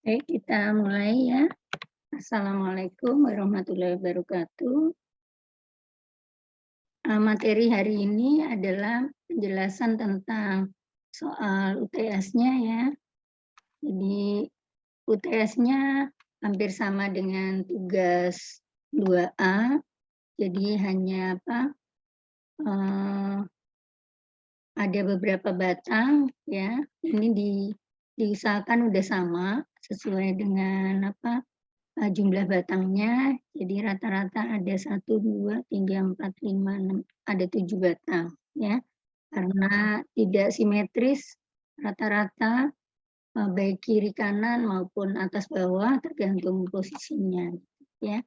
Baik, kita mulai ya. Assalamualaikum warahmatullahi wabarakatuh. Materi hari ini adalah penjelasan tentang soal UTS-nya ya. Jadi UTS-nya hampir sama dengan tugas 2A. Jadi hanya eee, ada beberapa batang ya. Ini diusahakan udah sama sesuai dengan jumlah batangnya, jadi rata-rata ada 1, 2, 3, 4, 5, 6, ada 7 batang ya. Karena tidak simetris rata-rata, baik kiri kanan maupun atas bawah tergantung posisinya ya.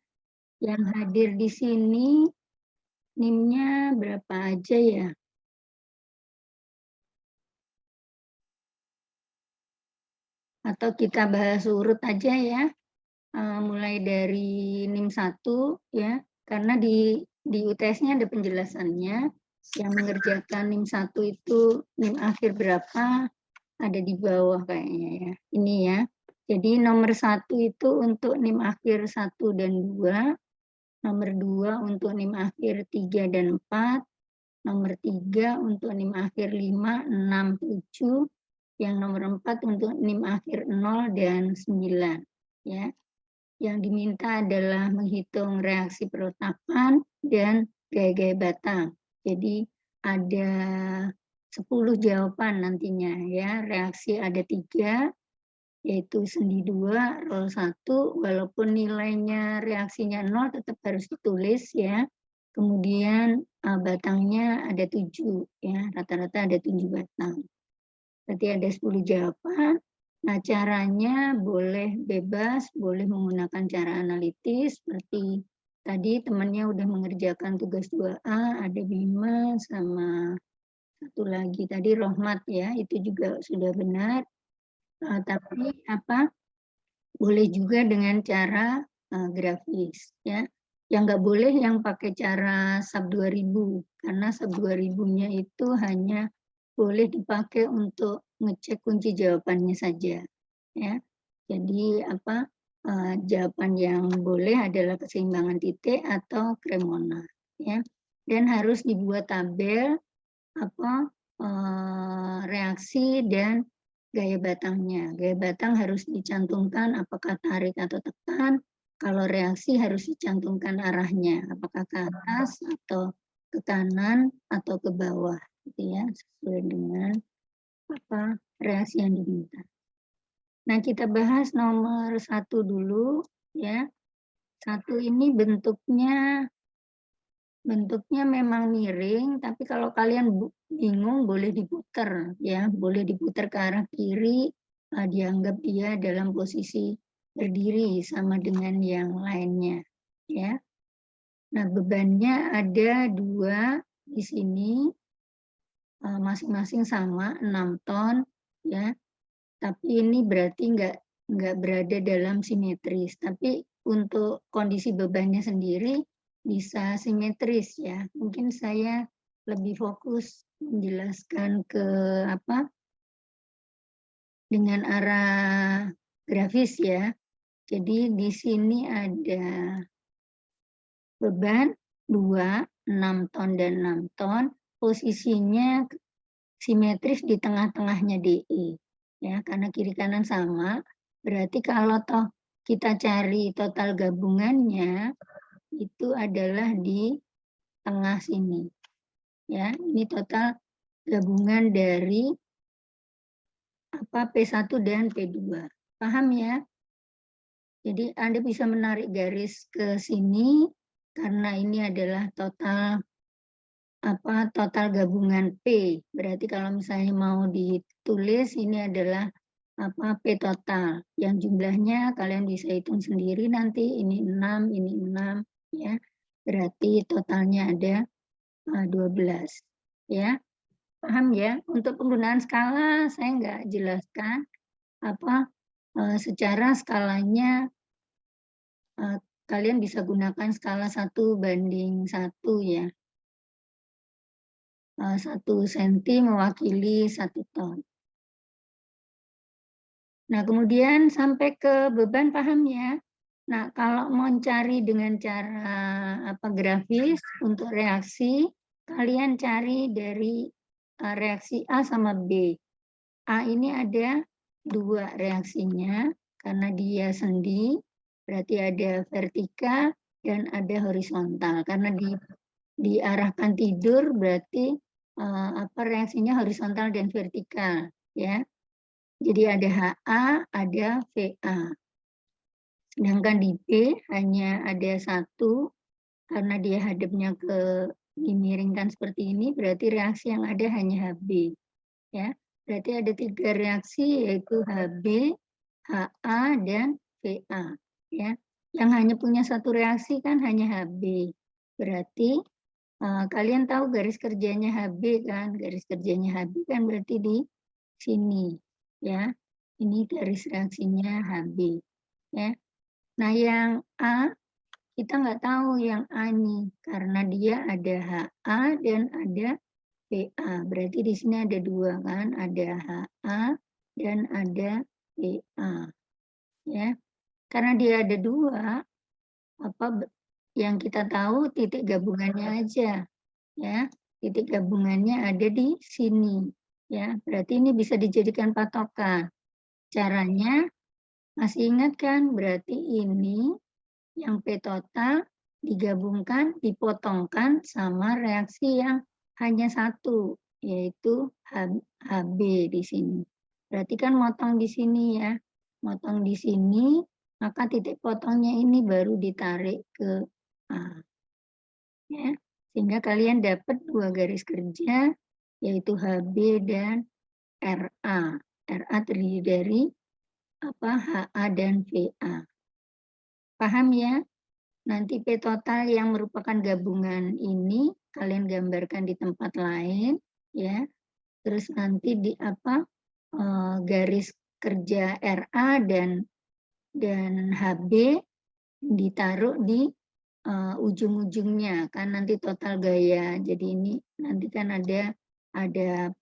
Yang hadir di sini NIM-nya berapa aja ya? Atau kita bahas urut aja ya? Mulai dari NIM 1 ya, karena di UTS-nya ada penjelasannya, yang mengerjakan NIM 1 itu NIM akhir berapa, ada di bawah kayaknya ya, ini ya. Jadi nomor 1 itu untuk NIM akhir 1 dan 2, nomor 2 untuk NIM akhir 3 dan 4, nomor 3 untuk NIM akhir 5, 6, 7, yang nomor 4 untuk NIM akhir 0 dan 9 ya. Yang diminta adalah menghitung reaksi perletakan dan gaya-gaya batang. Jadi ada 10 jawaban nantinya ya, reaksi ada 3, yaitu sendi 2, rol 1, walaupun nilainya reaksinya 0 tetap harus ditulis ya. Kemudian batangnya ada 7 ya, rata-rata ada 7 batang. Berarti ada 10 jawaban. Nah, caranya boleh bebas, boleh menggunakan cara analitis, seperti tadi temannya udah mengerjakan tugas 2A, ada Bima, sama satu lagi tadi Rohmat ya, itu juga sudah benar. Tapi boleh juga dengan cara grafis ya. Yang nggak boleh yang pakai cara SAP 2000, karena SAP 2000-nya itu hanya boleh dipakai untuk ngecek kunci jawabannya saja ya. Jadi jawaban yang boleh adalah keseimbangan titik atau Cremona ya. Dan harus dibuat tabel reaksi dan gaya batangnya. Gaya batang harus dicantumkan apakah tarik atau tekan, kalau reaksi harus dicantumkan arahnya, apakah ke atas atau ke kanan atau ke bawah gitu ya, sesuai dengan reaksi yang diminta. Nah, kita bahas nomor 1 dulu ya. 1 ini bentuknya memang miring, tapi kalau kalian bingung boleh diputar ya, boleh diputar ke arah kiri, dianggap dia dalam posisi berdiri sama dengan yang lainnya ya. Nah, bebannya ada 2 di sini, masing-masing sama 6 ton ya. Tapi ini berarti nggak berada dalam simetris, tapi untuk kondisi bebannya sendiri bisa simetris ya. Mungkin saya lebih fokus menjelaskan ke dengan arah grafis ya. Jadi di sini ada beban 2, 6 ton dan 6 ton, posisinya simetris di tengah-tengahnya DE. Ya, karena kiri kanan sama, berarti kalau toh kita cari total gabungannya, itu adalah di tengah sini. Ya, ini total gabungan dari P1 dan P2. Paham ya? Jadi Anda bisa menarik garis ke sini, karena ini adalah total total gabungan P. Berarti kalau misalnya mau ditulis ini adalah P total. Yang jumlahnya kalian bisa hitung sendiri nanti, ini 6, ini 6 ya. Berarti totalnya ada 12 ya. Paham ya? Untuk penggunaan skala saya nggak jelaskan secara skalanya kalian bisa gunakan skala 1:1 ya. 1 senti mewakili 1 ton. Nah, kemudian sampai ke beban, paham ya? Nah, kalau mau cari dengan cara grafis untuk reaksi, kalian cari dari reaksi A sama B. A ini ada 2 reaksinya, karena dia sendi, berarti ada vertikal dan ada horizontal. Karena diarahkan tidur, berarti reaksinya horizontal dan vertikal, ya. Jadi ada HA, ada VA. Sedangkan di B hanya ada 1, karena dia hadapnya dimiringkan seperti ini, berarti reaksi yang ada hanya HB. Ya, berarti ada 3 reaksi, yaitu HB, HA, dan VA. Ya, yang hanya punya 1 reaksi kan hanya HB. Berarti kalian tahu garis kerjanya HB kan? Garis kerjanya HB kan berarti di sini. Ya, ini garis reaksinya HB. Ya. Nah, yang A kita nggak tahu yang A nih, karena dia ada HA dan ada VA. Berarti di sini ada 2 kan, ada HA dan ada VA. Ya. Karena dia ada 2, yang kita tahu titik gabungannya aja. Ya. Titik gabungannya ada di sini. Ya, berarti ini bisa dijadikan patokan. Caranya masih ingat kan? Berarti ini yang P total digabungkan, dipotongkan sama reaksi yang hanya 1, yaitu HB di sini. Berarti kan motong di sini ya. Motong di sini, maka titik potongnya ini baru ditarik ke A. Ya. Sehingga kalian dapat 2 garis kerja, yaitu HB dan RA. RA terdiri dari HA dan VA. Paham ya? Nanti P total yang merupakan gabungan ini kalian gambarkan di tempat lain, ya. Terus nanti di garis kerja RA dan HB ditaruh di ujung-ujungnya kan nanti total gaya. Jadi ini nanti kan ada 6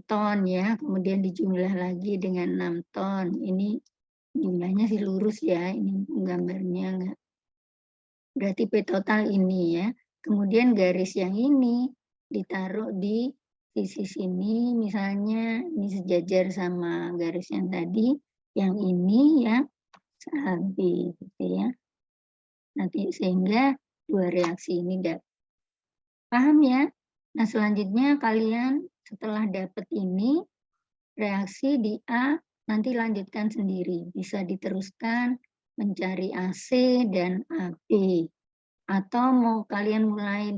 ton ya, kemudian dijumlah lagi dengan 6 ton. Ini jumlahnya sih lurus ya, ini gambarnya enggak. Berarti P total ini ya. Kemudian garis yang ini ditaruh di sisi sini, misalnya ini sejajar sama garis yang tadi, yang ini yang HB gitu ya. Nanti sehingga 2 reaksi ini dapat. Paham ya? Nah, selanjutnya kalian setelah dapat ini, reaksi di A nanti lanjutkan sendiri. Bisa diteruskan mencari AC dan AB. Atau mau kalian mulai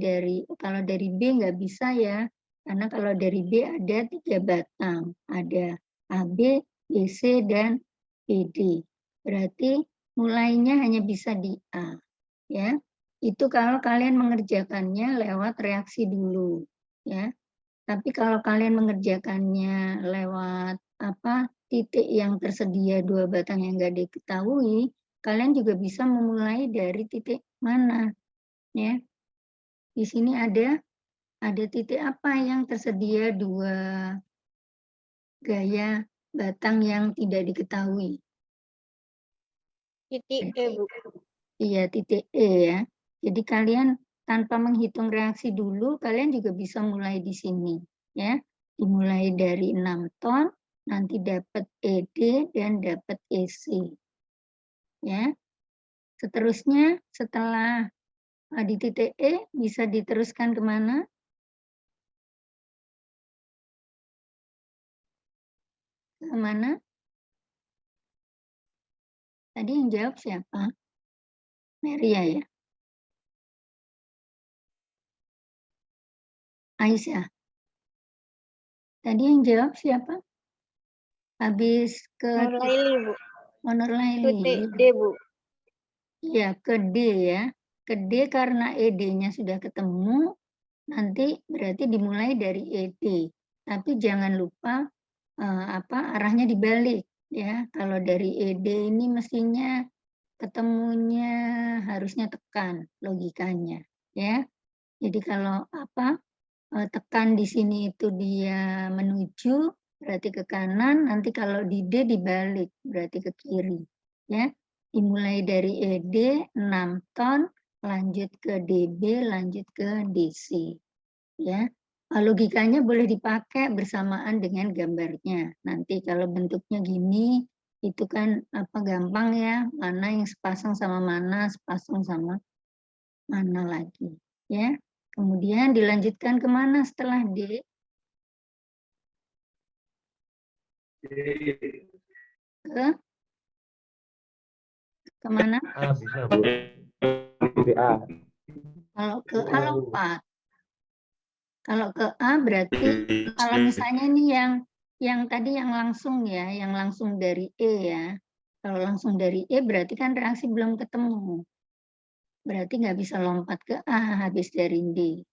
kalau dari B nggak bisa ya, karena kalau dari B ada 3 batang. Ada AB, BC, dan BD. Berarti mulainya hanya bisa di A. Ya, itu kalau kalian mengerjakannya lewat reaksi dulu. Ya, tapi kalau kalian mengerjakannya lewat titik yang tersedia 2 batang yang nggak diketahui, kalian juga bisa memulai dari titik mana. Ya, di sini ada titik apa yang tersedia 2 gaya batang yang tidak diketahui. Titik E, Bu. Iya, titik E ya. Jadi kalian tanpa menghitung reaksi dulu, kalian juga bisa mulai di sini. Ya, dimulai dari 6 ton, nanti dapat ED dan dapat EC. Ya, seterusnya setelah di titik E bisa diteruskan kemana? Kemana? Tadi yang jawab siapa? Maria ya? Aisyah. Tadi yang jawab siapa? Habis ke Nurlaili, Bu. Nurlaili. Titik D, Bu. Iya, ke D ya. Ke D karena ED-nya sudah ketemu, nanti berarti dimulai dari ED. Tapi jangan lupa arahnya dibalik ya. Kalau dari ED ini mestinya ketemunya harusnya tekan logikanya ya. Jadi kalau tekan di sini itu dia menuju, berarti ke kanan, nanti kalau di D dibalik, berarti ke kiri. Ya, dimulai dari ED 6 ton, lanjut ke DB, lanjut ke DC. Ya, logikanya boleh dipakai bersamaan dengan gambarnya. Nanti kalau bentuknya gini, itu kan gampang ya, mana yang sepasang sama mana, sepasang sama mana lagi. Ya, kemudian dilanjutkan kemana setelah D? Ke kemana? Bisa, Bu. A. Kalau ke A lompat. Kalau ke A berarti kalau misalnya ini yang tadi yang langsung ya, yang langsung dari E ya. Kalau langsung dari E berarti kan reaksi belum ketemu. Berarti nggak bisa lompat ke A habis dari D.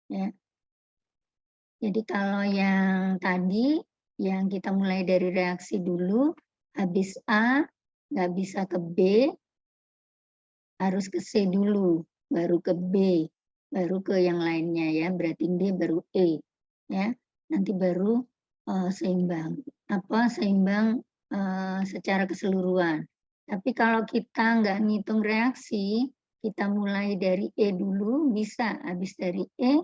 Ya. Jadi kalau yang tadi, yang kita mulai dari reaksi dulu, habis A, nggak bisa ke B, harus ke C dulu, baru ke B, baru ke yang lainnya ya, berarti D baru E. Ya, nanti baru seimbang. Seimbang secara keseluruhan. Tapi kalau kita nggak ngitung reaksi, kita mulai dari E dulu, bisa habis dari E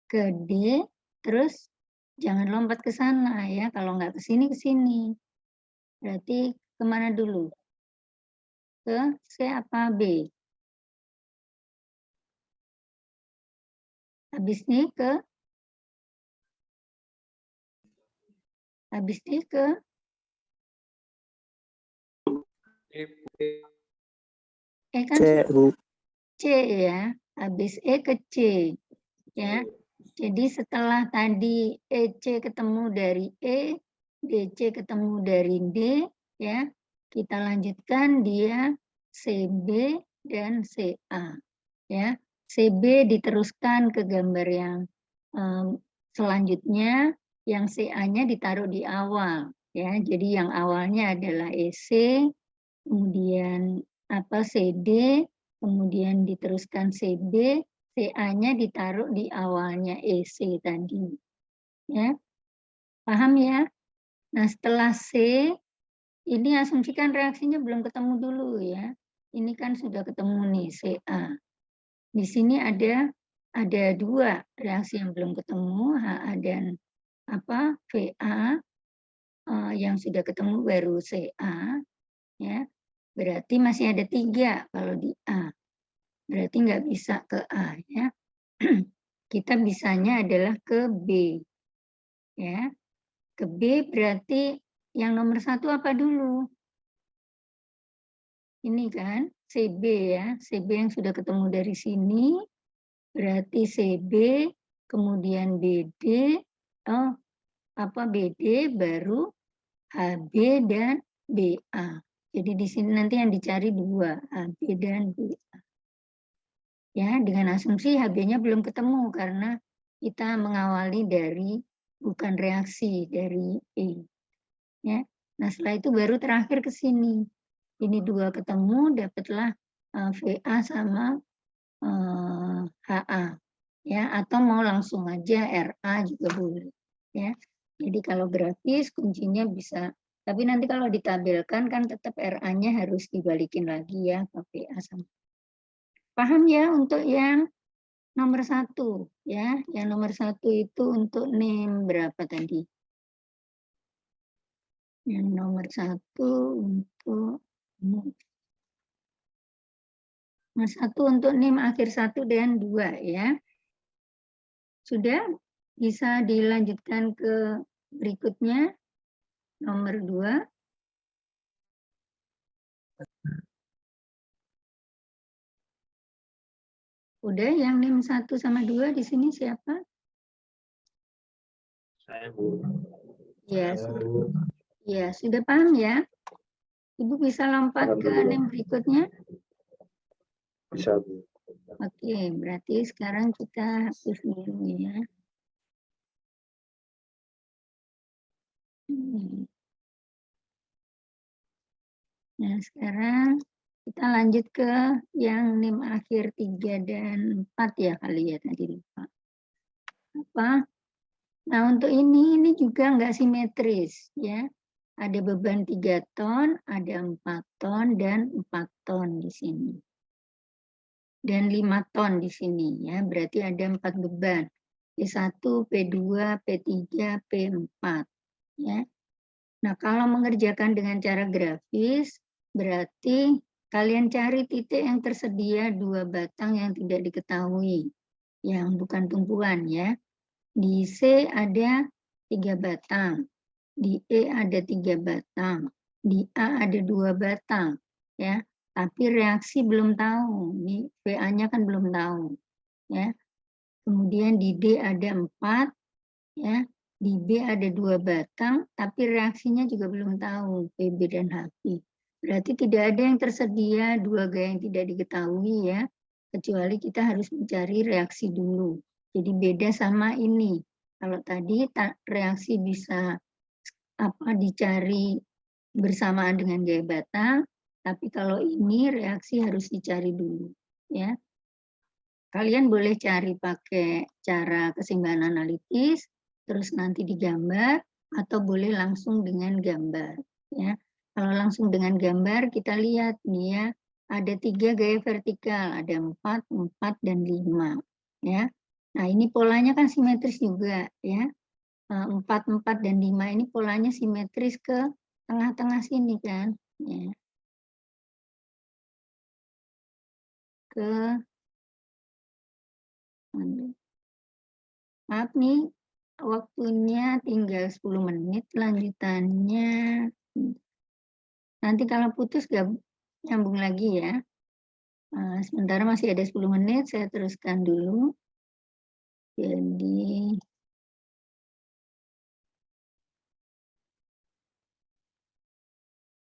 ke D, terus jangan lompat ke sana ya, kalau nggak ke sini, ke sini. Berarti kemana dulu? Ke C apa B? Habis D ke E kan C, Bu. C ya, habis E ke C ya. Jadi setelah tadi EC ketemu dari E, DC ketemu dari D ya, kita lanjutkan dia CB dan CA ya. CB diteruskan ke gambar yang selanjutnya, yang CA-nya ditaruh di awal ya. Jadi yang awalnya adalah EC, kemudian CD, kemudian diteruskan CB, CA-nya ditaruh di awalnya EC tadi. Ya. Paham ya? Nah, setelah C, ini asumsikan reaksinya belum ketemu dulu ya. Ini kan sudah ketemu nih CA. Di sini ada dua reaksi yang belum ketemu, HA dan VA, yang sudah ketemu baru CA ya. Berarti masih ada 3 kalau di A. Berarti nggak bisa ke A ya. Kita bisanya adalah ke B. Ya. Ke B berarti yang nomor 1 apa dulu? Ini kan CB ya. CB yang sudah ketemu dari sini. Berarti CB, kemudian BD, BD baru HB dan BA. Jadi di sini nanti yang dicari 2, HB dan BA. Ya, dengan asumsi HB-nya belum ketemu karena kita mengawali dari bukan reaksi dari E. Ya. Nah, setelah itu baru terakhir ke sini. Ini 2 ketemu, dapatlah VA sama HA. Ya, atau mau langsung aja RA juga boleh. Ya. Jadi kalau grafis kuncinya bisa, tapi nanti kalau ditabelkan kan tetap RA-nya harus dibalikin lagi ya ke VA sama. Paham ya untuk yang nomor 1 ya, yang nomor 1 itu untuk NIM berapa tadi? Yang nomor 1 untuk NIM akhir 1 dan 2 ya. Sudah bisa dilanjutkan ke berikutnya, nomor 2. Udah yang NIM 1 sama 2 di sini siapa? Saya, Bu. Ya, ya, sudah paham ya? Ibu bisa lompat ke NIM berikutnya? Bisa, Bu. Oke, berarti sekarang kita hapus dulu ya. Nah, sekarang kita lanjut ke yang NIM akhir 3 dan 4 ya kali ya tadi lupa. Nah, untuk ini juga nggak simetris, ya. Ada beban 3 ton, ada 4 ton, dan 4 ton di sini. Dan 5 ton di sini, ya. Berarti ada 4 beban. P1, P2, P3, P4, ya. Nah, kalau mengerjakan dengan cara grafis, berarti kalian cari titik yang tersedia 2 batang yang tidak diketahui, yang bukan tumpuan, ya. Di C ada 3 batang, di E ada 3 batang, di A ada 2 batang, ya. Tapi reaksi belum tahu, di VA-nya kan belum tahu, ya. Kemudian di D ada 4, ya. Di B ada 2 batang, tapi reaksinya juga belum tahu, PB dan HP. Berarti tidak ada yang tersedia 2 gaya yang tidak diketahui, ya. Kecuali kita harus mencari reaksi dulu. Jadi beda sama ini. Kalau tadi reaksi bisa dicari bersamaan dengan gaya batang, tapi kalau ini reaksi harus dicari dulu, ya. Kalian boleh cari pakai cara keseimbangan analitis, terus nanti digambar, atau boleh langsung dengan gambar, ya. Kalau langsung dengan gambar, kita lihat nih ya, ada 3 gaya vertikal, ada 4, 4, dan 5, ya. Nah, ini polanya kan simetris juga, ya. 4, 4, dan 5 ini polanya simetris ke tengah-tengah sini kan, ya. Ke maaf nih, waktunya tinggal 10 menit, lanjutannya nanti kalau putus nyambung lagi ya. Sementara masih ada 10 menit, saya teruskan dulu. Jadi,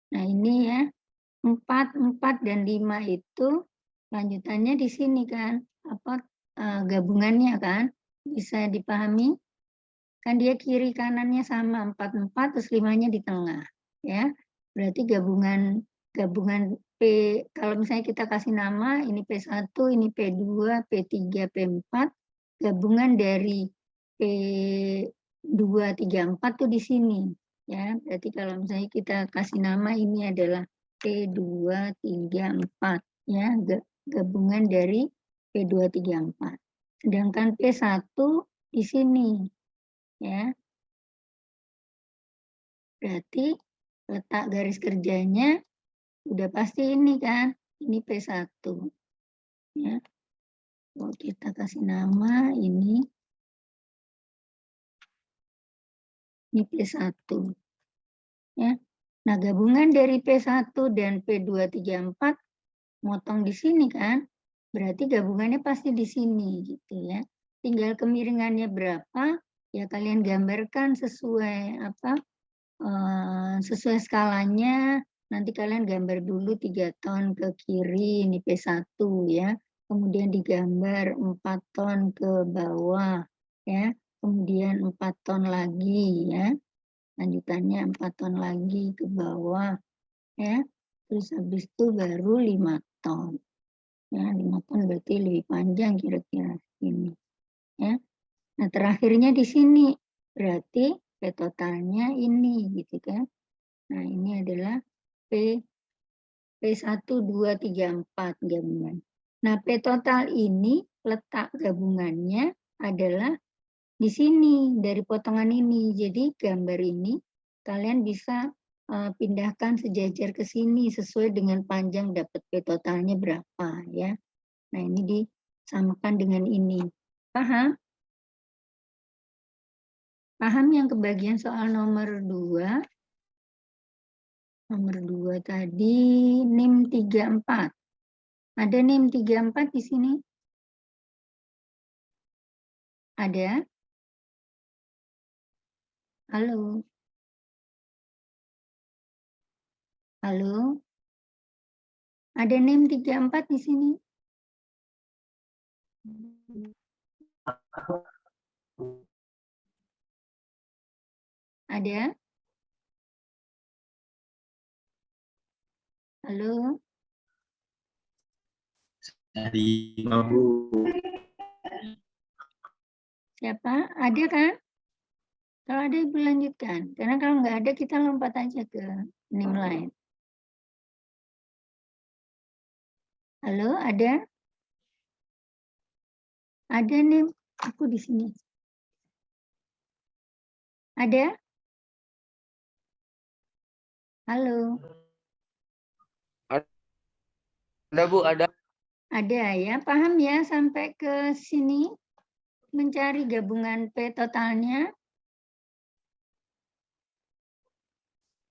nah ini ya, 4, 4, dan 5 itu lanjutannya di sini kan, gabungannya kan, bisa dipahami? Kan dia kiri kanannya sama, 4, 4, terus 5-nya di tengah, ya. Berarti gabungan P, kalau misalnya kita kasih nama, ini P1, ini P2, P3, P4, gabungan dari P2, 3, 4 tuh di sini, ya. Berarti kalau misalnya kita kasih nama, ini adalah P2, 3, 4, ya, gabungan dari P2, 3, 4. Sedangkan P1 di sini, ya. Berarti letak garis kerjanya udah pasti ini kan, ini P1, ya. Kalau kita kasih nama ini P1, ya. Nah, gabungan dari P1 dan P2, 3, 4 motong di sini kan, berarti gabungannya pasti di sini gitu ya. Tinggal kemiringannya berapa, ya kalian gambarkan sesuai sesuai skalanya. Nanti kalian gambar dulu 3 ton ke kiri, ini P1 ya. Kemudian digambar 4 ton ke bawah ya. Kemudian 4 ton lagi ya. Lanjutannya 4 ton lagi ke bawah ya. Terus habis itu baru 5 ton. Ya, 5 ton berarti lebih panjang kira-kira ini ya. Nah, terakhirnya di sini berarti P totalnya ini gitu kan. Nah, ini adalah P1, 2, 3, 4 gabungan. Nah, P total ini letak gabungannya adalah di sini, dari potongan ini. Jadi, gambar ini kalian bisa pindahkan sejajar ke sini sesuai dengan panjang dapat P totalnya berapa ya. Nah, ini disamakan dengan ini. Paham? Paham yang kebagian soal nomor 2? Nomor 2 tadi NIM 34. Ada NIM 34 di sini? Ada? Halo? Halo? Ada NIM 34 di sini? Ada? Halo? Dari Bu. Siapa? Ada kan? Kalau ada Ibu lanjutkan, karena kalau nggak ada kita lompat aja ke NIM lain. Halo, ada? Ada NIM, aku di sini. Ada? Halo, Ada Bu, ada. ada ya? Paham ya sampai ke sini? Mencari gabungan P totalnya?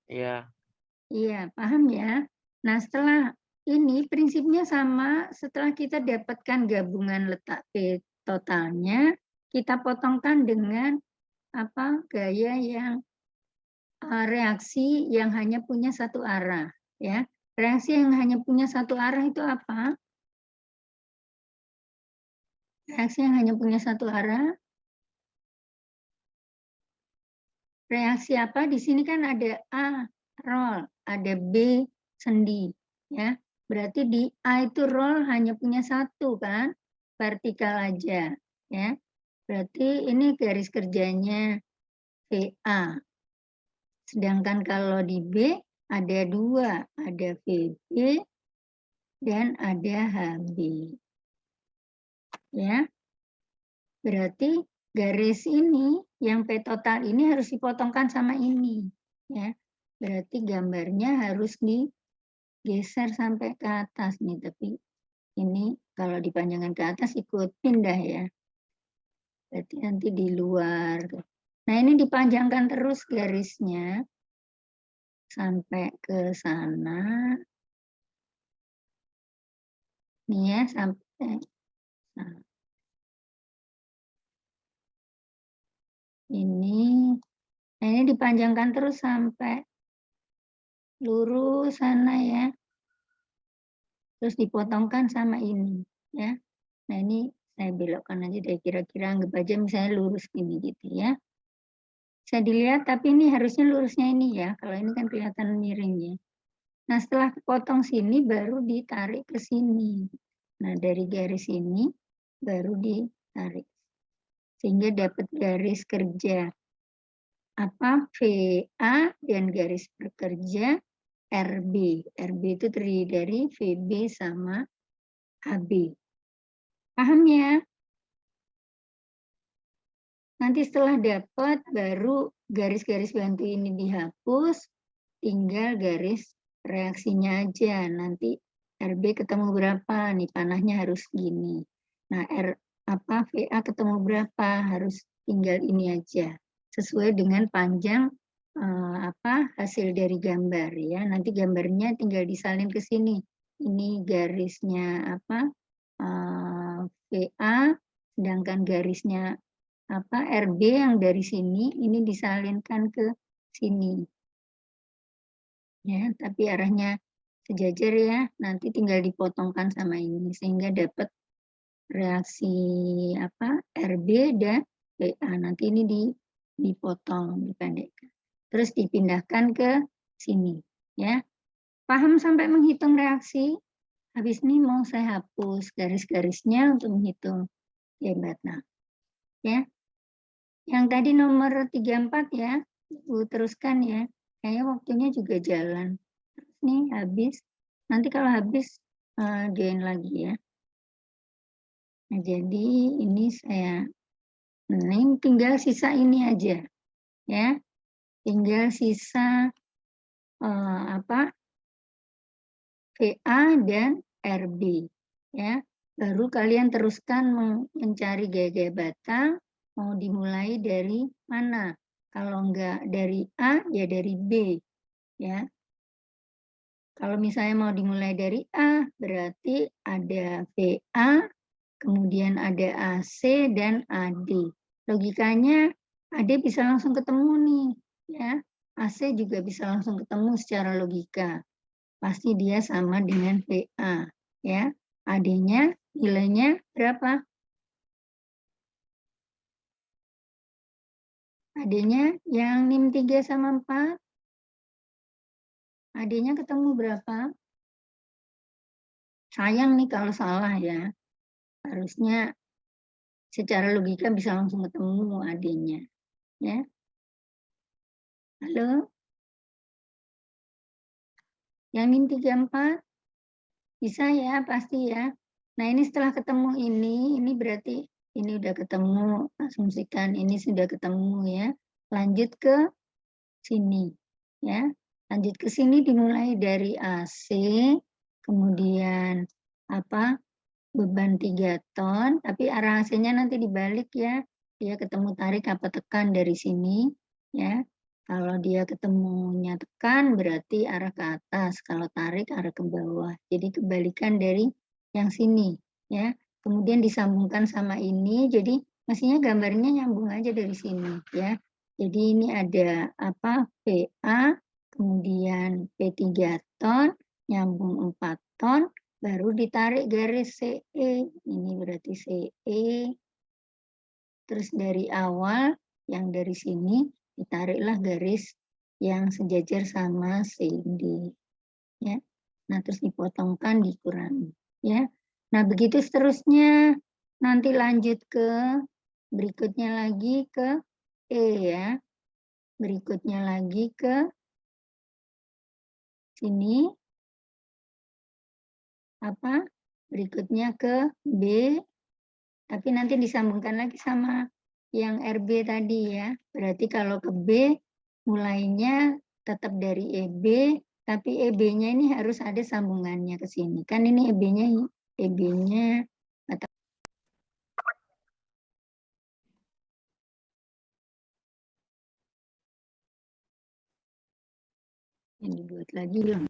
Iya. Iya, paham ya? Nah, setelah ini prinsipnya sama, setelah kita dapatkan gabungan letak P totalnya, kita potongkan dengan apa gaya yang reaksi yang hanya punya satu arah, ya. Reaksi yang hanya punya satu arah itu apa? Reaksi yang hanya punya satu arah. Reaksi apa? Di sini kan ada A, roll, ada B, sendi, ya. Berarti di A itu roll hanya punya satu kan? Vertikal aja, ya. Berarti ini garis kerjanya VA. Sedangkan kalau di B ada dua, ada VB dan ada HB. Ya. Berarti garis ini yang P total ini harus dipotongkan sama ini, ya. Berarti gambarnya harus digeser sampai ke atas nih, tapi ini kalau dipanjangkan ke atas ikut pindah ya. Berarti nanti di luar. Nah, ini dipanjangkan terus garisnya sampai ke sana. Nih ya, sampai nah, ini. Nah, ini dipanjangkan terus sampai lurus sana ya. Terus dipotongkan sama ini ya. Nah, ini saya belokkan aja deh, kira-kira anggap aja misalnya lurus gini gitu ya. Bisa dilihat, tapi ini harusnya lurusnya ini ya. Kalau ini kan kelihatan miringnya. Nah, setelah potong sini baru ditarik ke sini. Nah, dari garis ini baru ditarik. Sehingga dapat garis kerja apa VA dan garis pekerja RB. RB itu terdiri dari VB sama HB. Paham ya? Nanti setelah dapat baru garis-garis bantu ini dihapus, tinggal garis reaksinya aja. Nanti RB ketemu berapa? Nih panahnya harus gini. Nah, VA ketemu berapa? Harus tinggal ini aja. Sesuai dengan panjang hasil dari gambar ya. Nanti gambarnya tinggal disalin ke sini. Ini garisnya VA, sedangkan garisnya RB yang dari sini ini disalinkan ke sini. Ya, tapi arahnya sejajar ya. Nanti tinggal dipotongkan sama ini sehingga dapat reaksi RB dan VA. Nanti ini dipotong, dipendekkan. Terus dipindahkan ke sini, ya. Paham sampai menghitung reaksi? Habis ini mau saya hapus garis-garisnya untuk menghitung Nah, ya. Yang tadi nomor 34 ya, Ibu teruskan ya. Kayaknya waktunya juga jalan. Terus nih habis. Nanti kalau habis join lagi ya. Nah, jadi ini saya tinggal sisa ini aja ya. Tinggal sisa VA dan RB ya. Baru kalian teruskan mencari gaya-gaya batang. Mau dimulai dari mana? Kalau enggak dari A, ya dari B. Ya. Kalau misalnya mau dimulai dari A, berarti ada VA, kemudian ada AC, dan AD. Logikanya, AD bisa langsung ketemu nih. Ya. AC juga bisa langsung ketemu secara logika. Pasti dia sama dengan VA. Ya. AD-nya nilainya berapa? AD-nya yang NIM 3 sama 4. AD-nya ketemu berapa? Sayang nih kalau salah ya. Harusnya secara logika bisa langsung ketemu AD-nya. Ya. Halo? Yang NIM 34? Bisa ya, pasti ya. Nah, ini setelah ketemu ini berarti ini udah ketemu, asumsikan ini sudah ketemu ya. Lanjut ke sini ya. Lanjut ke sini dimulai dari AC, kemudian apa? Beban 3 ton, tapi arah AC-nya nanti dibalik ya. Dia ketemu tarik apa tekan dari sini ya. Kalau dia ketemunya tekan berarti arah ke atas, kalau tarik arah ke bawah. Jadi kebalikan dari yang sini ya. Kemudian disambungkan sama ini, jadi mestinya gambarnya nyambung aja dari sini ya. Jadi ini ada apa? PA, kemudian P3 ton, nyambung 4 ton, baru ditarik garis CE. Ini berarti CE. Terus dari awal yang dari sini ditariklah garis yang sejajar sama CD. Ya. Nah, terus dipotongkan, dikurangi. Ya. Nah, begitu seterusnya. Nanti lanjut ke berikutnya lagi ke E ya. Berikutnya lagi ke sini. Apa? Berikutnya ke B. Tapi nanti disambungkan lagi sama yang RB tadi ya. Berarti kalau ke B, mulainya tetap dari EB, tapi EB-nya ini harus ada sambungannya ke sini. Kan ini EB-nya atau yang dibuat lagi loh.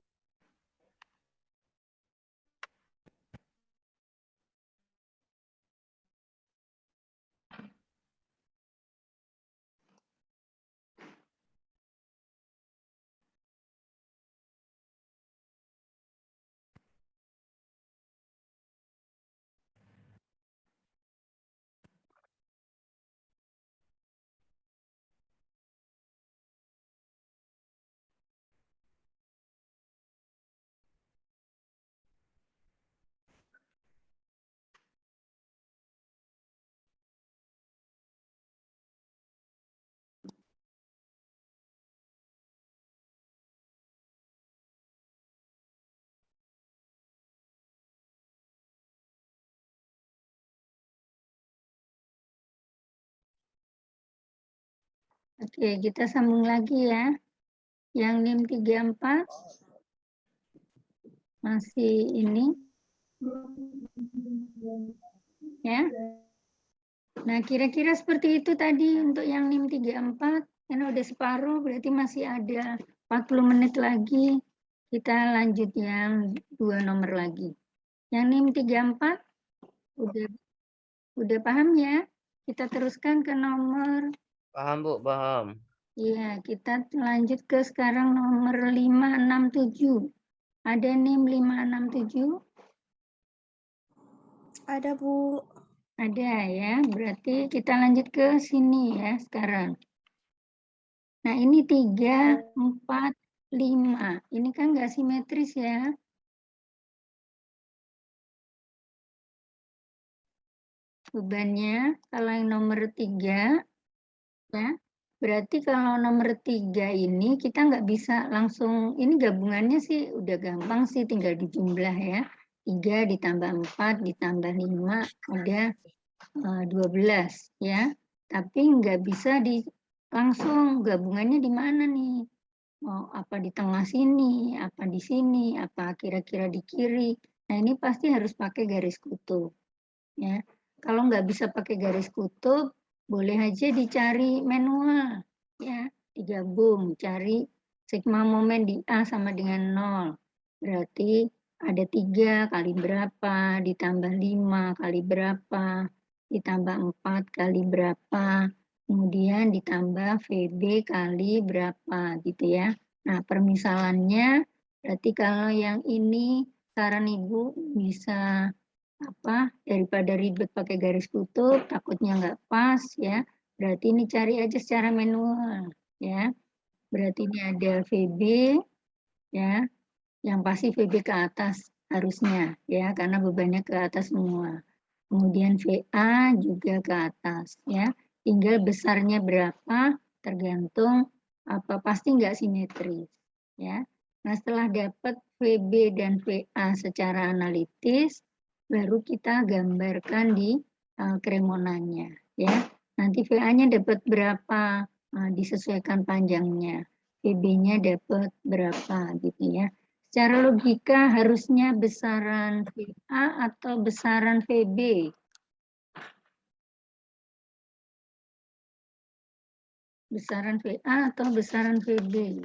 Oke, kita sambung lagi ya. Yang NIM 34 masih ini ya. Nah, kira-kira seperti itu tadi untuk yang NIM 34. Karena udah separuh, berarti masih ada 40 menit lagi. Kita lanjut yang 2 nomor lagi. Yang NIM 34, udah paham ya? Kita teruskan ke nomor. Paham, Bu, paham. Iya, kita lanjut ke sekarang nomor 567. Ada NIM 567? Ada, Bu. Ada ya, berarti kita lanjut ke sini ya sekarang. Nah, ini 3, 4, 5. Ini kan nggak simetris ya. Bebannya, kalau yang nomor 3, ya, berarti kalau nomor 3 ini kita nggak bisa langsung, ini gabungannya sih udah gampang sih, tinggal dijumlah ya. 3 ditambah 4 ditambah 5, ada 12 ya. Tapi nggak bisa langsung gabungannya di mana nih? Oh, apa di tengah sini, apa di sini, apa kira-kira di kiri. Nah, ini pasti harus pakai garis kutub. Ya. Kalau nggak bisa pakai garis kutub, boleh aja dicari manual. Ya, digabung, cari sigma momen di A sama dengan 0. Berarti ada 3 kali berapa, ditambah 5 kali berapa, ditambah 4 kali berapa, kemudian ditambah VB kali berapa gitu ya. Nah, permisalannya berarti kalau yang ini saran Ibu bisa daripada ribet pakai garis kutub, takutnya nggak pas ya. Berarti ini cari aja secara manual ya. Berarti ini ada VB ya. Yang pasti VB ke atas harusnya ya, karena bebannya ke atas semua. Kemudian VA juga ke atas ya. Tinggal besarnya berapa tergantung pasti nggak simetris, ya. Nah, setelah dapat VB dan VA secara analitis, baru kita gambarkan di kremonanya, ya. Nanti VA-nya dapat berapa, disesuaikan panjangnya. VB-nya dapat berapa, gitu ya. Secara logika harusnya besaran VA atau besaran VB. Besaran VA atau besaran VB.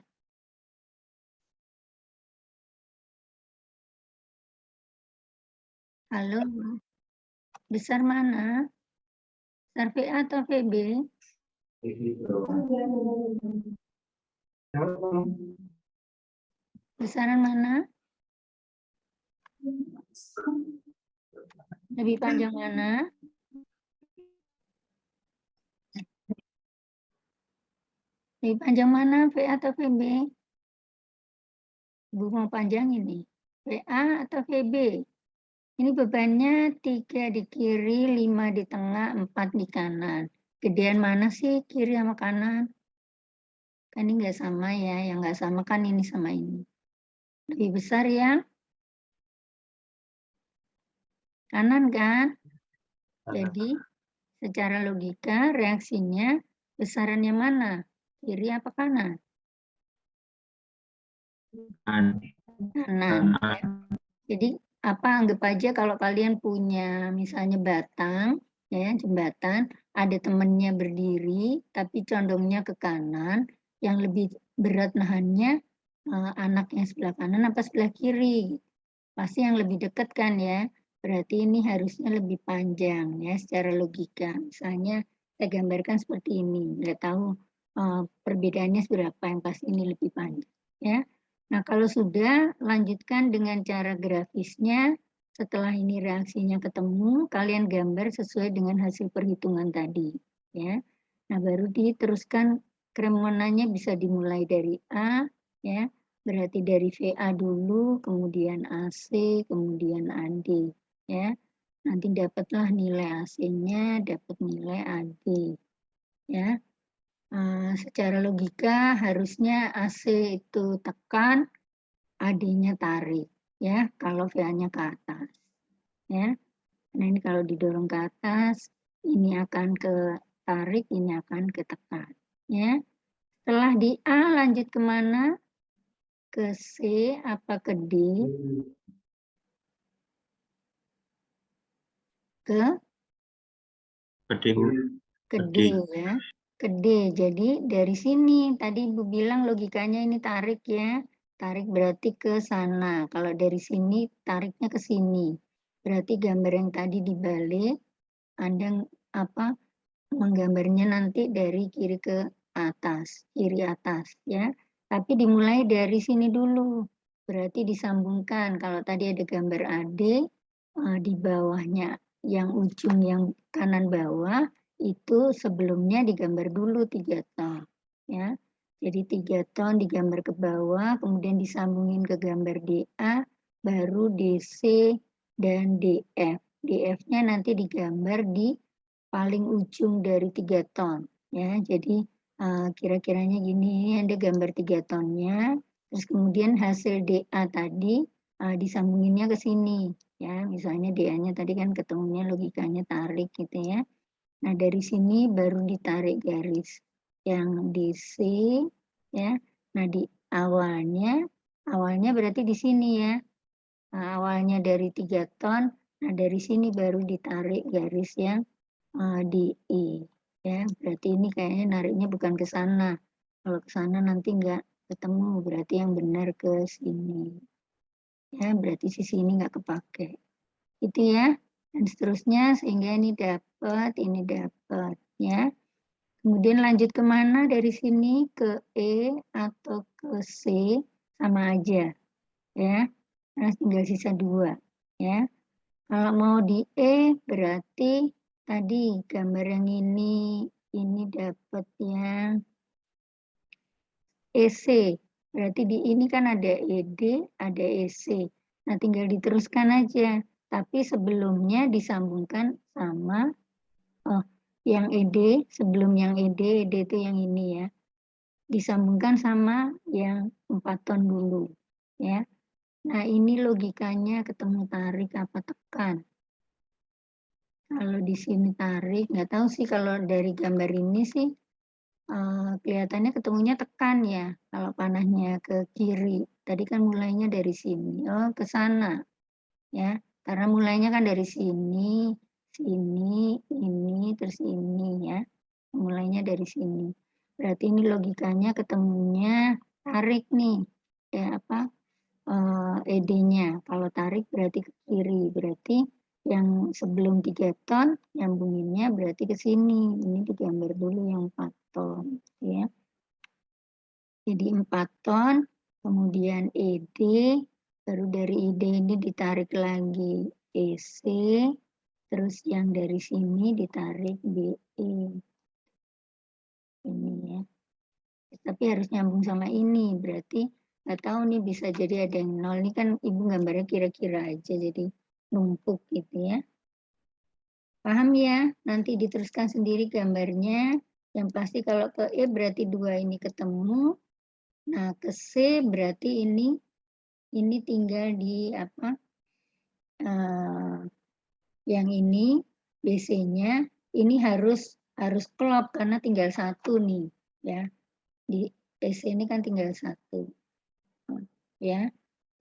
Halo, besar mana? Besar VA atau VB? Besaran mana? Lebih panjang mana? Lebih panjang mana, VA atau VB? Ibu mau panjang ini. VA atau VB? Ini bebannya 3 di kiri, 5 di tengah, 4 di kanan. Gedean mana sih kiri sama kanan? Kan ini nggak sama ya, yang nggak sama kan ini sama ini. Lebih besar ya? Kanan kan? Jadi secara logika reaksinya besarannya mana? Kiri apa kanan? Kanan. Jadi anggap aja kalau kalian punya misalnya batang, ya jembatan, ada temennya berdiri tapi condongnya ke kanan, yang lebih berat nahannya anak yang sebelah kanan apa sebelah kiri? Pasti yang lebih dekat kan ya. Berarti ini harusnya lebih panjang ya secara logika. Misalnya saya gambarkan seperti ini, nggak tahu perbedaannya seberapa, yang pasti ini lebih panjang ya. Nah, kalau sudah, lanjutkan dengan cara grafisnya. Setelah ini reaksinya ketemu, kalian gambar sesuai dengan hasil perhitungan tadi. Ya. Nah, baru diteruskan kremonanya bisa dimulai dari A, ya. Berarti dari VA dulu, kemudian AC, kemudian AD. Ya. Nanti dapatlah nilai AC-nya, dapat nilai AD. Ya. Secara logika harusnya AC itu tekan, AD-nya tarik, ya. Kalau VA-nya ke atas, ya. Nah ini kalau didorong ke atas, ini akan ke tarik, ini akan ke tekan, ya. Setelah di A lanjut kemana? Ke C apa ke D? Ke D ya. Ke D. Jadi dari sini tadi Ibu bilang logikanya ini tarik ya. Tarik berarti ke sana. Kalau dari sini tariknya ke sini. Berarti gambar yang tadi dibalik, Anda menggambarnya nanti dari kiri ke atas, kiri atas ya. Tapi dimulai dari sini dulu. Berarti disambungkan. Kalau tadi ada gambar AD, di bawahnya yang ujung yang kanan bawah itu sebelumnya digambar dulu 3 ton ya. Jadi 3 ton digambar ke bawah, kemudian disambungin ke gambar DA, baru DC dan DF. DF-nya nanti digambar di paling ujung dari 3 ton ya. Jadi kira-kiranya gini, ada gambar 3 tonnya, terus kemudian hasil DA tadi disambunginnya ke sini ya. Misalnya DA-nya tadi kan ketemunya logikanya tarik gitu ya. Nah, dari sini baru ditarik garis yang di C ya. Nah, di awalnya berarti di sini ya. Nah, awalnya dari 3 ton, nah dari sini baru ditarik garis yang di I ya. Berarti ini kayaknya nariknya bukan ke sana. Kalau ke sana nanti enggak ketemu, berarti yang benar ke sini. Ya, berarti sisi ini enggak kepake. Itu ya. Dan seterusnya sehingga ini dapat ya. Kemudian lanjut kemana dari sini? Ke E atau ke C sama aja ya. Nah, tinggal sisa 2 ya. Kalau mau di E berarti tadi gambar yang ini dapat yang EC. Berarti di ini kan ada ED, ada EC. Nah, tinggal diteruskan aja. Tapi sebelumnya disambungkan sama yang ED, sebelum yang ED itu yang ini ya. disambungkan sama yang 4 ton dulu, ya. Nah, ini logikanya ketemu tarik apa tekan. Kalau di sini tarik, nggak tahu sih kalau dari gambar ini sih kelihatannya ketemunya tekan ya, kalau panahnya ke kiri. Tadi kan mulainya dari sini, oh ke sana ya. Karena mulainya kan dari sini, sini, ini, terus ini ya. Mulainya dari sini. Berarti ini logikanya ketemunya tarik nih. Ya apa? ED-nya. Kalau tarik berarti ke kiri. Berarti yang sebelum 3 ton nyambunginnya berarti ke sini. Ini digambar dulu yang 4 ton ya. Jadi 4 ton, kemudian ED, baru dari ED ini ditarik lagi EC, terus yang dari sini ditarik BE. Ini ya. Tapi harus nyambung sama ini, berarti nggak tahu nih bisa jadi ada yang 0. Ini kan Ibu gambarnya kira-kira aja, jadi numpuk gitu ya. Paham ya? Nanti diteruskan sendiri gambarnya. Yang pasti kalau ke E berarti 2 ini ketemu. Nah, ke C berarti ini tinggal di apa? Yang ini BC-nya ini harus klop karena tinggal 1 nih, ya. Di BC ini kan tinggal 1. Ya.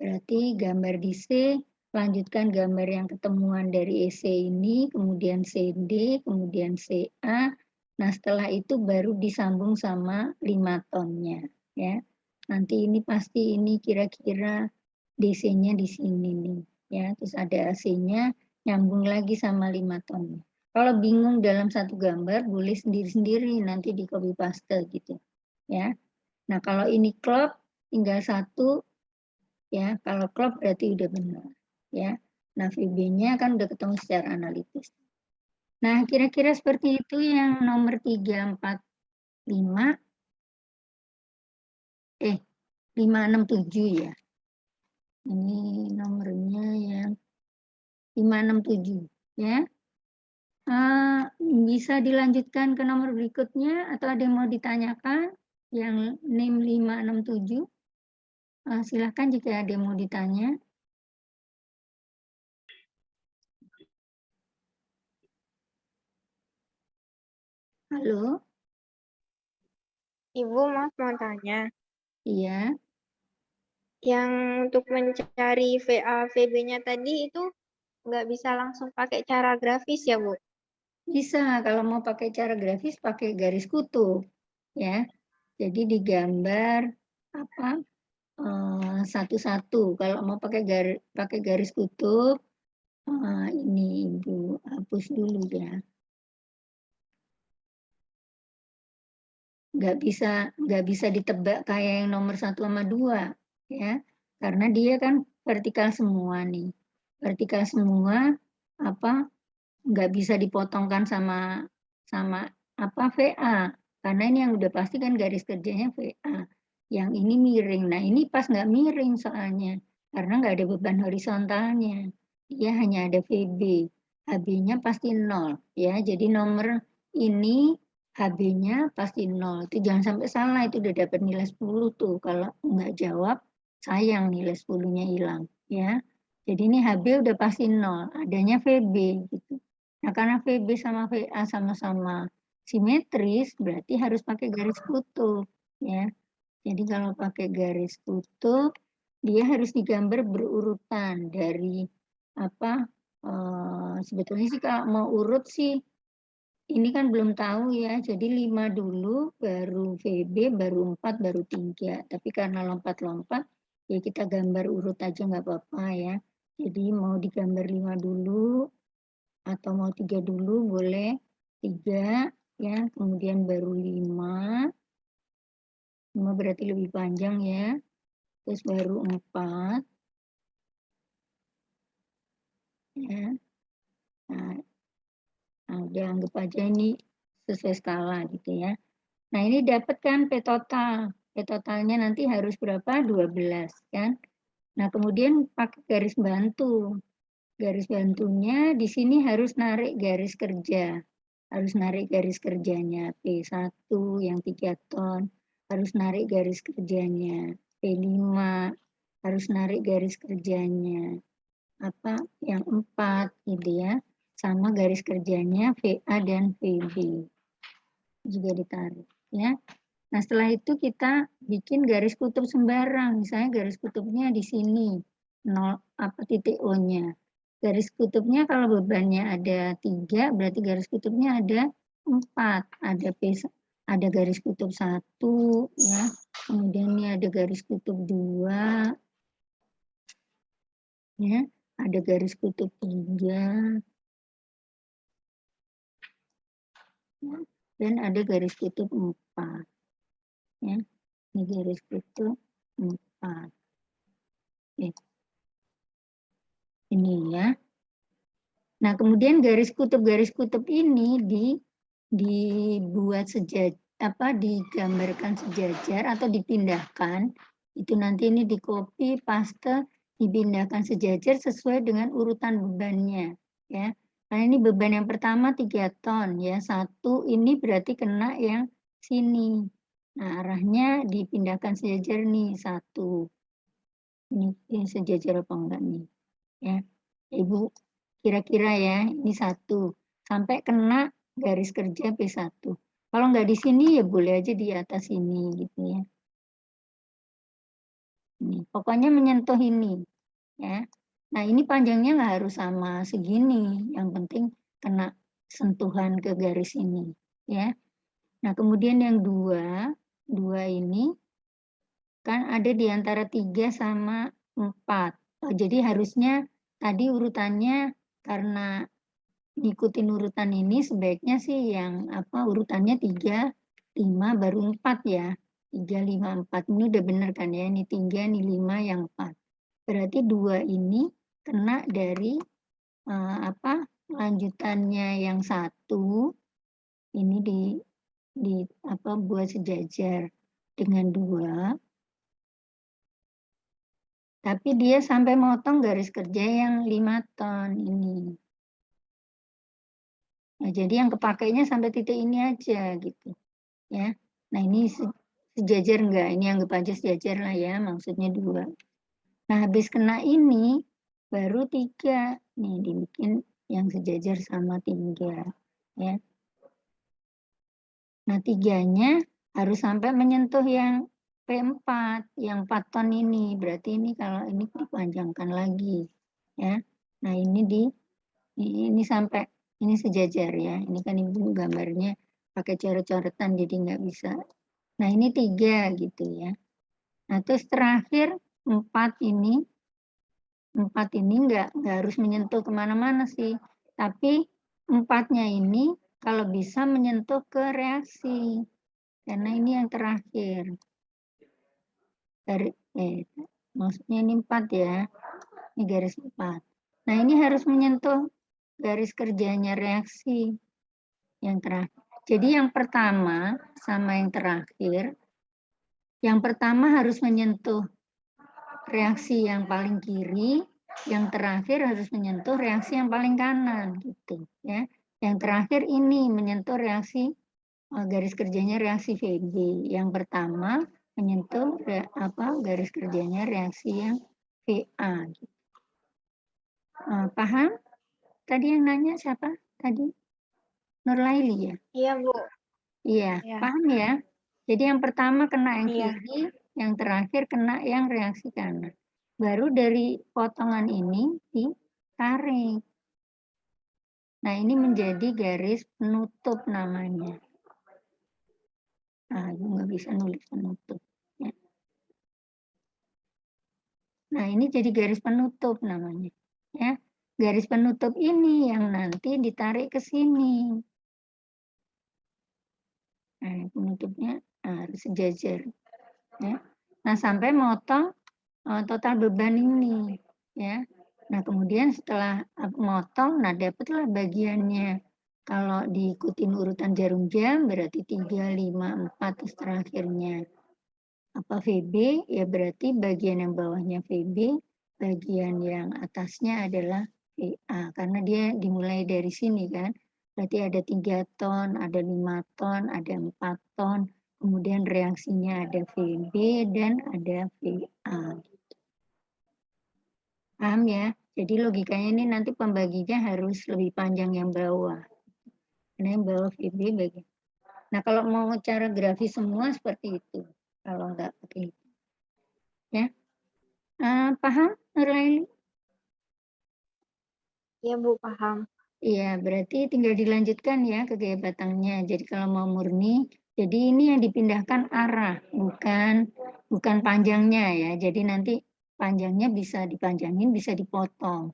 Berarti gambar di C, lanjutkan gambar yang ketemuan dari EC ini, kemudian CD, kemudian CA. Nah, setelah itu baru disambung sama 5 tonnya, ya. Nanti ini pasti ini kira-kira DC-nya di sini nih, ya. Terus ada AC-nya nyambung lagi sama 5 tonnya. Kalau bingung dalam satu gambar, boleh sendiri-sendiri nanti di copy paste gitu, ya. Nah, kalau ini klop tinggal 1, ya. Kalau klop berarti udah benar, ya. Nah, VB-nya kan udah ketemu secara analitis. Nah, kira-kira seperti itu yang nomor 3, 4, 5. 5, 6, 7 ya. Ini nomornya yang 5, 6, 7 ya. Bisa dilanjutkan ke nomor berikutnya atau ada yang mau ditanyakan yang NIM 5, 6, 7? Silakan jika ada yang mau ditanya. Halo? Ibu, maaf mau tanya. Iya. Yang untuk mencari VA, VB-nya tadi itu nggak bisa langsung pakai cara grafis ya, Bu? Bisa, kalau mau pakai cara grafis pakai garis kutub, ya. Jadi digambar apa satu-satu. Kalau mau pakai garis kutub, ini Ibu hapus dulu ya. Nggak bisa ditebak kayak yang nomor 1 sama 2, ya. Karena dia kan vertikal semua nih. Vertikal semua apa nggak bisa dipotongkan sama apa VA. Karena ini yang udah pasti kan garis kerjanya VA. Yang ini miring. Nah, ini pas nggak miring soalnya. Karena nggak ada beban horizontalnya. Dia hanya ada VB. HB-nya pasti 0. Ya, jadi nomor ini HB-nya pasti 0. Itu jangan sampai salah. Itu udah dapat nilai 10 tuh. Kalau nggak jawab, sayang nilai 10-nya hilang. Ya. Jadi ini HB udah pasti 0. Adanya VB gitu. Nah, karena VB sama VA sama-sama simetris, berarti harus pakai garis kutub, ya. Jadi kalau pakai garis kutub, dia harus digambar berurutan dari apa? Sebetulnya sih kalau mau urut sih, ini kan belum tahu ya. Jadi 5 dulu, baru VB, baru 4, baru 3. Tapi karena lompat-lompat, ya kita gambar urut aja nggak apa-apa ya. Jadi mau digambar 5 dulu, atau mau 3 dulu boleh 3 ya, kemudian baru 5 berarti lebih panjang ya, terus baru 4 ya. Nah, udah anggap aja ini sesuai skala gitu ya. Nah, ini dapat kan P total. P totalnya nanti harus berapa? 12 kan. Nah, kemudian pakai garis bantu. Garis bantunya di sini harus narik garis kerja. Harus narik garis kerjanya P1 yang 3 ton. harus narik garis kerjanya. P5 harus narik garis kerjanya. Apa yang 4 gitu ya. Sama garis kerjanya VA dan VB. Juga ditarik ya. Nah, setelah itu kita bikin garis kutub sembarang. Misalnya garis kutubnya di sini, 0 apa titik O-nya. Garis kutubnya kalau bebannya ada 3, berarti garis kutubnya ada 4. Ada garis kutub 1 ya. Kemudian ini ada garis kutub 2. Ya, ada garis kutub 3. Ya, dan ada garis kutub 4. Ya, ini garis kutub 4. Oke. Ini ya. Nah, kemudian garis kutub ini dibuat digambarkan sejajar atau dipindahkan. Itu nanti ini di copy, paste, dipindahkan sejajar sesuai dengan urutan bebannya, ya. Karena ini beban yang pertama 3 ton ya. 1 ini berarti kena yang sini. Nah, arahnya dipindahkan sejajar nih 1. Ini sejajar apa enggak nih? Ya. Ibu kira-kira ya, ini 1. Sampai kena garis kerja P1. Kalau nggak di sini ya boleh aja di atas ini gitu ya. Ini, pokoknya menyentuh ini ya. Nah, ini panjangnya nggak harus sama segini, yang penting kena sentuhan ke garis ini ya. Nah, kemudian yang 2 ini kan ada di antara 3 sama 4. Oh, jadi harusnya tadi urutannya karena ngikutin urutan ini sebaiknya sih yang urutannya 3, 5 baru 4 ya. 3, 5, 4 ini udah bener kan ya. Ini 3, ini 5, yang 4. Berarti 2 ini kena dari lanjutannya yang 1 ini buat sejajar dengan 2. Tapi dia sampai motong garis kerja yang 5 ton ini. Nah, jadi yang kepakainya sampai titik ini aja gitu. Ya. Nah, ini sejajar enggak? Ini anggap aja sejajar lah ya, maksudnya 2. Nah, habis kena ini baru 3. Nih, dibikin yang sejajar sama 3 ya. Nah, 3-nya harus sampai menyentuh yang P4, yang 4 ton ini. Berarti ini kalau ini dipanjangkan lagi ya. Nah, ini sampai ini sejajar ya. Ini kan Ibu gambarnya pakai coret-coretan jadi nggak bisa. Nah, ini 3 gitu ya. Nah, terus terakhir 4 ini nggak harus menyentuh kemana-mana sih. Tapi 4-nya ini kalau bisa menyentuh ke reaksi. Karena ini yang terakhir. Maksudnya ini 4 ya. Ini garis 4. Nah, ini harus menyentuh garis kerjanya reaksi yang terakhir. Jadi yang pertama sama yang terakhir, yang pertama harus menyentuh reaksi yang paling kiri, yang terakhir harus menyentuh reaksi yang paling kanan gitu ya. Yang terakhir ini menyentuh reaksi garis kerjanya reaksi VB. Yang pertama menyentuh garis kerjanya reaksi yang VA gitu. Paham? Tadi yang nanya siapa? Tadi Nurlaili ya? Iya, Bu. Iya, Ya. paham ya? Jadi yang pertama kena yang Iya. kiri, yang terakhir kena yang reaksi kanan. Baru dari potongan ini ditarik. Nah, ini menjadi garis penutup namanya. Nah, Ibu nggak bisa nulis penutup. Ya. Nah, ini jadi garis penutup namanya. Ya, garis penutup ini yang nanti ditarik ke sini. Nah, penutupnya harus sejajar. Ya. Nah, sampai motong total beban ini. Ya. Nah, kemudian setelah motong, nah dapatlah bagiannya. Kalau diikutin urutan jarum jam, berarti 3, 5, 4, terus terakhirnya VB, ya berarti bagian yang bawahnya VB, bagian yang atasnya adalah VA. Karena dia dimulai dari sini kan. Berarti ada 3 ton, ada 5 ton, ada 4 ton, Kemudian reaksinya ada VB dan ada VA. Paham ya? Jadi logikanya ini nanti pembaginya harus lebih panjang yang bawah. Karena yang bawah VB bagi. Nah, kalau mau cara grafis semua seperti itu. Kalau enggak pakai itu. Ya. Paham, Nurlaili? Ya Bu, paham. Iya, berarti tinggal dilanjutkan ya ke gaya batangnya. Jadi kalau mau murni, jadi ini yang dipindahkan arah, bukan panjangnya ya. Jadi nanti panjangnya bisa dipanjangin, bisa dipotong.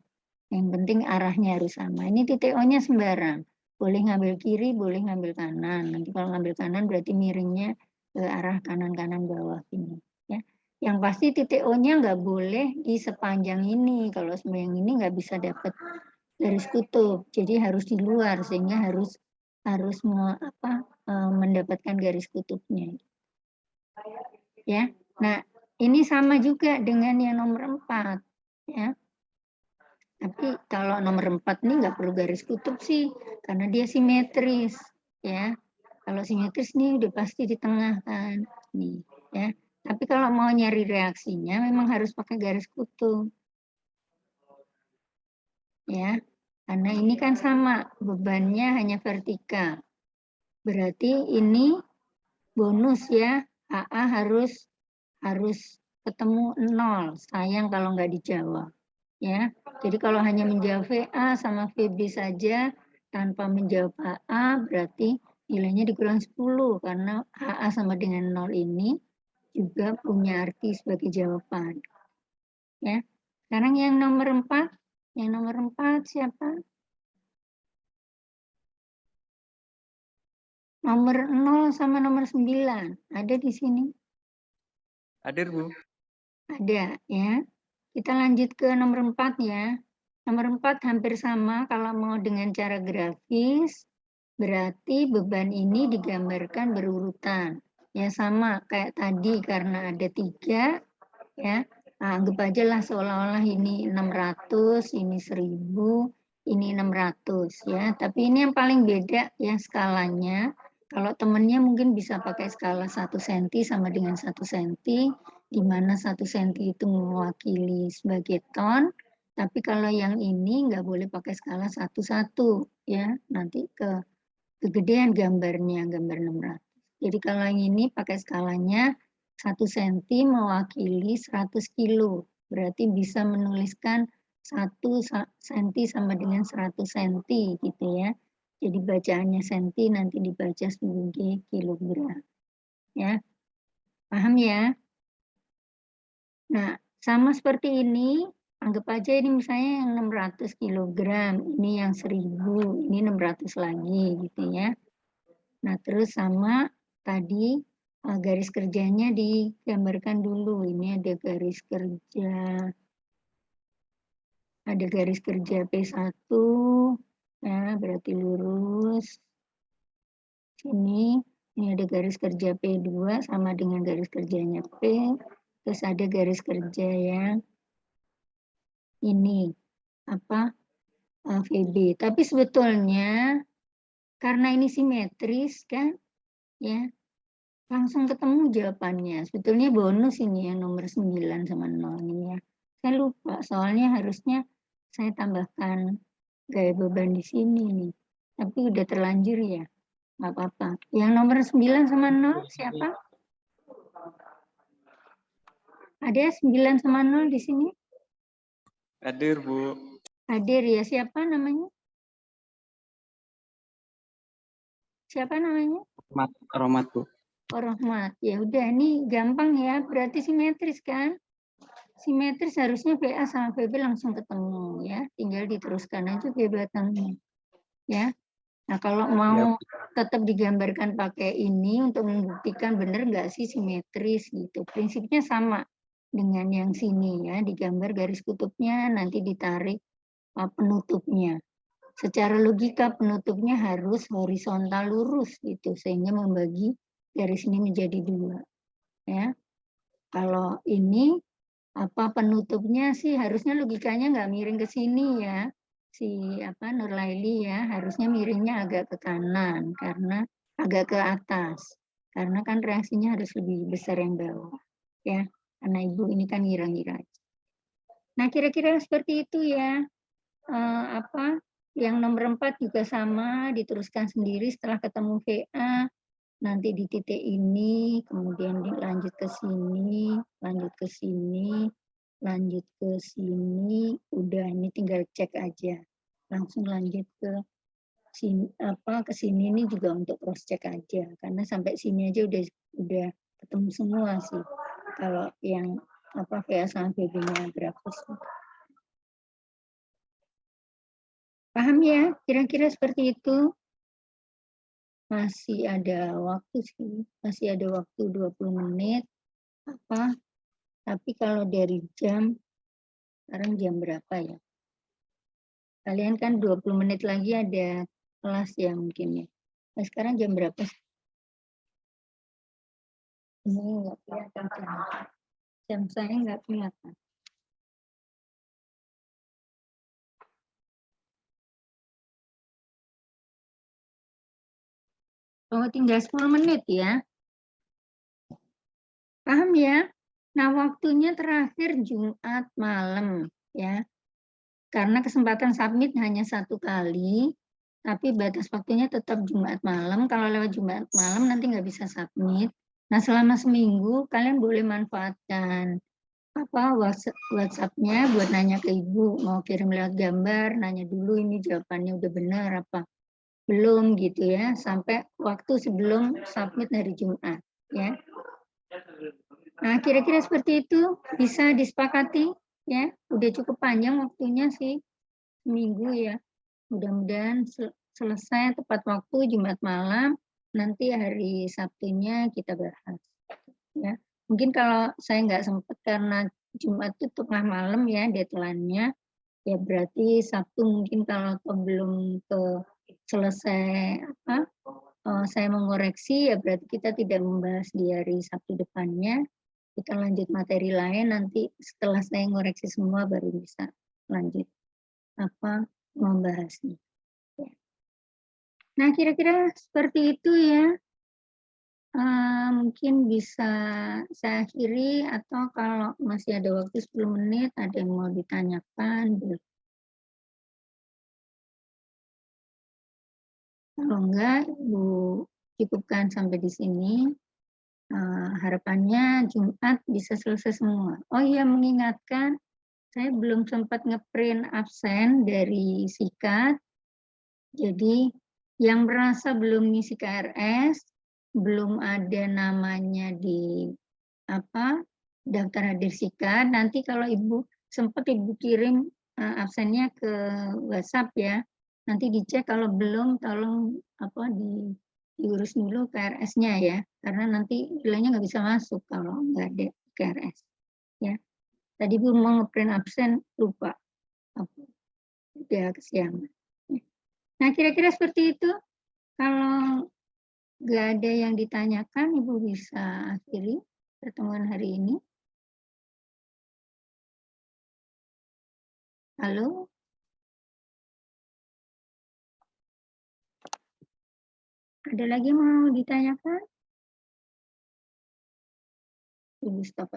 Yang penting arahnya harus sama. Ini titik O-nya sembarang. Boleh ngambil kiri, boleh ngambil kanan. Nanti kalau ngambil kanan berarti miringnya ke arah kanan-kanan bawah ini. Ya. Yang pasti titik O-nya nggak boleh di sepanjang ini. Kalau sepanjang ini nggak bisa dapat garis kutub. Jadi harus di luar sehingga harus mendapatkan garis kutubnya. Ya. Nah, ini sama juga dengan yang nomor 4, ya. Tapi kalau nomor 4 ini nggak perlu garis kutub sih, karena dia simetris, ya. Kalau simetris nih udah pasti di tengah kan, nih, ya. Tapi kalau mau nyari reaksinya memang harus pakai garis kutub, ya. Karena ini kan sama, bebannya hanya vertikal. Berarti ini bonus ya, AA harus ketemu 0. Sayang kalau nggak dijawab. Ya, jadi kalau hanya menjawab VA sama VB saja tanpa menjawab AA berarti nilainya dikurang 10 karena AA sama dengan 0 ini juga punya arti sebagai jawaban. Ya. Sekarang yang nomor 4, siapa? Nomor 0 sama nomor 9 ada di sini? Hadir, Bu. Ada ya. Kita lanjut ke nomor 4 ya. Nomor 4 hampir sama kalau mau dengan cara grafis, berarti beban ini digambarkan berurutan. Ya sama kayak tadi karena ada 3, ya. Nah, anggap aja lah seolah-olah ini 600, ini 1000, ini 600 ya. Tapi ini yang paling beda ya skalanya. Kalau temennya mungkin bisa pakai skala 1 cm sama dengan 1 cm, di mana 1 cm itu mewakili sebagai ton, tapi kalau yang ini nggak boleh pakai skala 1-1 ya, nanti kegedean gambarnya, gambar 600. Jadi kalau yang ini pakai skalanya 1 cm mewakili 100 kilo, berarti bisa menuliskan 1 cm sama dengan 100 cm gitu ya. Jadi bacaannya senti nanti dibaca sebagai kilogram. Ya. Paham ya? Nah, sama seperti ini, anggap aja ini misalnya yang 600 kilogram, ini yang 1000, ini 600 lagi gitu ya. Nah, terus sama tadi garis kerjanya digambarkan dulu. Ini ada garis kerja P1 ya, berarti lurus. Ini ada garis kerja P2 sama dengan garis kerjanya P. Terus ada garis kerja yang ini VB. Tapi sebetulnya karena ini simetris kan, ya langsung ketemu jawabannya. Sebetulnya bonus ini yang nomor 9 sama 0 ini ya. Saya lupa, soalnya harusnya saya tambahkan gaya beban di sini nih. Tapi udah terlanjur ya, nggak apa-apa. Yang nomor 9 sama 0 siapa? Ada 9 sama 0 di sini? Hadir, Bu. Hadir ya, siapa namanya? Siapa namanya? Romat, Bu. Oh, Rahmat. Ya udah, ini gampang ya, berarti simetris kan? Simetris harusnya VA sama VB langsung ketemu ya, tinggal diteruskan aja ke batangnya. Ya. Nah, kalau mau tetap digambarkan pakai ini untuk membuktikan benar nggak sih simetris gitu. Prinsipnya sama dengan yang sini ya, digambar garis kutubnya, nanti ditarik penutupnya. Secara logika penutupnya harus horizontal lurus gitu, sehingga membagi garis ini menjadi 2. Ya. Kalau ini penutupnya sih harusnya logikanya nggak miring ke sini ya. Si Nurlaili ya, harusnya miringnya agak ke kanan karena agak ke atas. Karena kan reaksinya harus lebih besar yang bawah. Ya, karena Ibu ini kan ngira-ngira. Nah, kira-kira seperti itu ya. Yang nomor 4 juga sama, diteruskan sendiri setelah ketemu VA, nanti di titik ini, kemudian lanjut ke sini, lanjut ke sini, lanjut ke sini, udah ini tinggal cek aja. Langsung lanjut ke sini, ke sini ini juga untuk cross check aja, karena sampai sini aja udah ketemu semua sih. Kalau yang VA sama VB-nya grafis. Paham ya? Kira-kira seperti itu. Masih ada waktu sih, masih ada waktu 20 menit. Tapi kalau dari jam, sekarang jam berapa ya? Kalian kan 20 menit lagi ada kelas ya mungkin ya. Nah, sekarang jam berapa sih? Ini nggak kelihatan jam saya nggak kelihatan. Oh, tinggal 10 menit ya. Paham ya? Nah, waktunya terakhir Jumat malam ya. Karena kesempatan submit hanya 1 kali, tapi batas waktunya tetap Jumat malam. Kalau lewat Jumat malam nanti nggak bisa submit. Nah, selama seminggu kalian boleh manfaatkan WhatsApp-nya buat nanya ke Ibu, mau kirim lewat gambar, nanya dulu ini jawabannya udah benar apa belum gitu ya, sampai waktu sebelum submit hari Jumat ya. Nah, kira-kira seperti itu bisa disepakati ya. Udah cukup panjang waktunya sih, seminggu ya. Mudah-mudahan selesai tepat waktu Jumat malam, nanti hari Sabtunya kita bahas ya. Mungkin kalau saya nggak sempat karena Jumat itu tengah malam ya deadline-nya, ya berarti Sabtu mungkin kalau belum selesai saya mengoreksi ya berarti kita tidak membahas di hari Sabtu depannya. Kita lanjut materi lain nanti setelah saya ngoreksi semua baru bisa lanjut membahasnya. Nah, kira-kira seperti itu ya. Mungkin bisa saya akhiri atau kalau masih ada waktu 10 menit ada yang mau ditanyakan. Kalau enggak, Ibu cukupkan sampai di sini. Harapannya Jumat bisa selesai semua. Oh iya, mengingatkan, saya belum sempat ngeprint absen dari sikat. Jadi yang merasa belum ngisi KRS, belum ada namanya di daftar hadir sikat, nanti kalau Ibu sempat Ibu kirim absennya ke WhatsApp ya. Nanti dicek kalau belum tolong diurus dulu KRS-nya ya, karena nanti nilainya nggak bisa masuk kalau nggak ada KRS ya. Tadi Bu mau ngeprint absen lupa, udah kesiangan. Nah, kira-kira seperti itu. Kalau nggak ada yang ditanyakan, Ibu bisa akhiri pertemuan hari ini. Halo? Ada lagi mau ditanyakan? Ibu stop.